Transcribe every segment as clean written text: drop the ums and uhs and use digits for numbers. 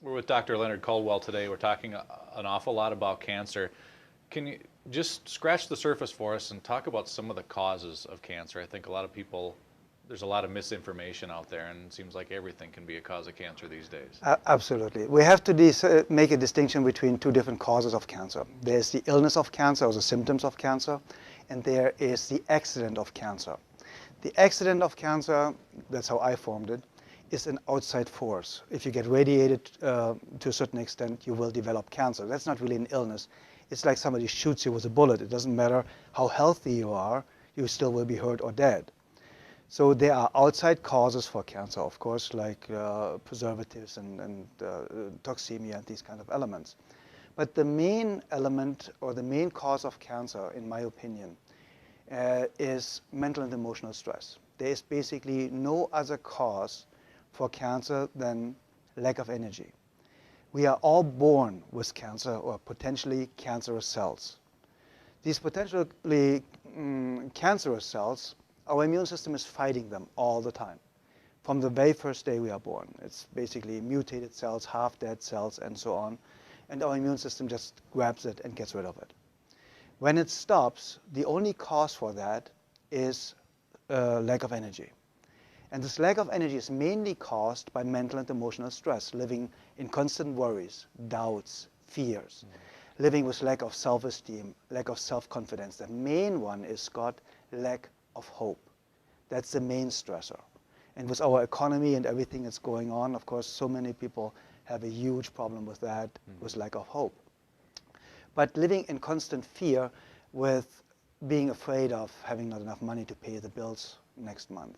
We're with Dr. Leonard Coldwell today. We're talking an awful lot about cancer. Can you just scratch the surface for us and talk about some of the causes of cancer? I think a lot of people, there's a lot of misinformation out there, and it seems like everything can be a cause of cancer these days. Absolutely. We have to make a distinction between two different causes of cancer. There's the illness of cancer, or the symptoms of cancer, and there is the accident of cancer. The accident of cancer, that's how I formed it, is an outside force. If you get radiated to a certain extent, you will develop cancer. That's not really an illness. It's like somebody shoots you with a bullet. It doesn't matter how healthy you are, you still will be hurt or dead. So there are outside causes for cancer, of course, like preservatives and toxemia and these kind of elements. But the main element or the main cause of cancer, in my opinion, is mental and emotional stress. There is basically no other cause for cancer than lack of energy. We are all born with cancer or potentially cancerous cells. These potentially cancerous cells, our immune system is fighting them all the time. From the very first day we are born. It's basically mutated cells, half-dead cells, and so on. And our immune system just grabs it and gets rid of it. When it stops, the only cause for that is lack of energy. And this lack of energy is mainly caused by mental and emotional stress, living in constant worries, doubts, fears, living with lack of self-esteem, lack of self-confidence. The main one is, Scott, lack of hope. That's the main stressor. And with our economy and everything that's going on, of course, so many people have a huge problem with that, with lack of hope. But living in constant fear with being afraid of having not enough money to pay the bills next month,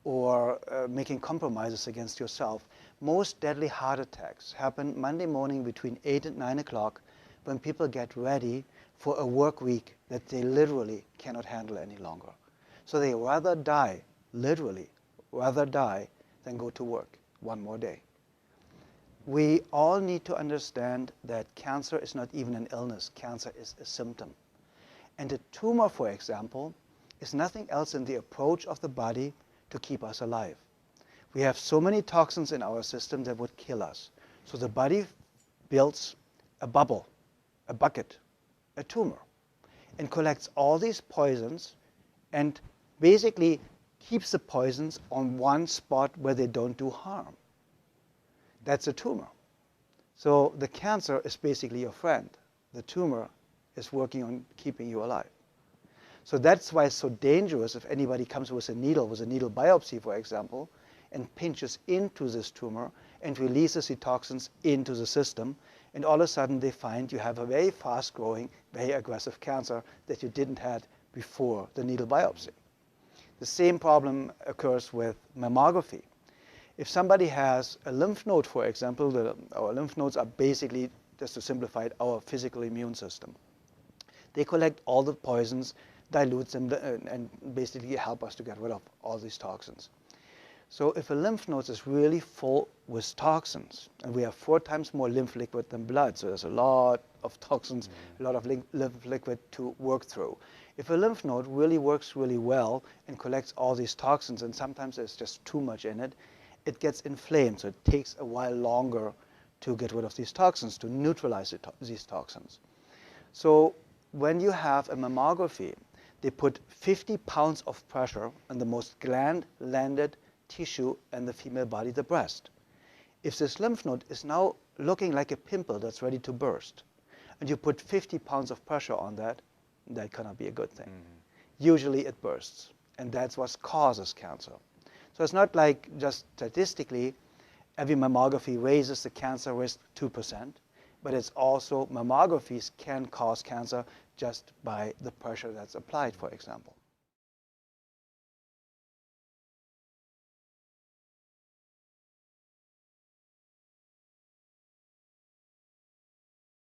or making compromises against yourself. Most deadly heart attacks happen Monday morning between 8 and 9 o'clock when people get ready for a work week that they literally cannot handle any longer. So they rather die, literally, rather die than go to work one more day. We all need to understand that cancer is not even an illness. Cancer is a symptom. And a tumor, for example, is nothing else than the approach of the body to keep us alive. We have so many toxins in our system that would kill us. So the body builds a bubble, a bucket, a tumor, and collects all these poisons and basically keeps the poisons on one spot where they don't do harm. That's a tumor. So the cancer is basically your friend. The tumor is working on keeping you alive. So that's why it's so dangerous if anybody comes with a needle biopsy, for example, and pinches into this tumor and releases the toxins into the system, and all of a sudden they find you have a very fast-growing, very aggressive cancer that you didn't have before the needle biopsy. The same problem occurs with mammography. If somebody has a lymph node, for example, our lymph nodes are basically, just to simplify it, our physical immune system. They collect all the poisons, dilute them, and basically help us to get rid of all these toxins. So if a lymph node is really full with toxins, and we have 4 times more lymph liquid than blood, so there's a lot of toxins, a lot of lymph liquid to work through. If a lymph node really works really well and collects all these toxins, and sometimes there's just too much in it, it gets inflamed, so it takes a while longer to get rid of these toxins, to neutralize these toxins. So when you have a mammography, they put 50 pounds of pressure on the most gland-landed tissue in the female body, the breast. If this lymph node is now looking like a pimple that's ready to burst, and you put 50 pounds of pressure on that, that cannot be a good thing. Usually it bursts, and that's what causes cancer. So it's not like just statistically every mammography raises the cancer risk 2%, but it's also mammographies can cause cancer just by the pressure that's applied, for example.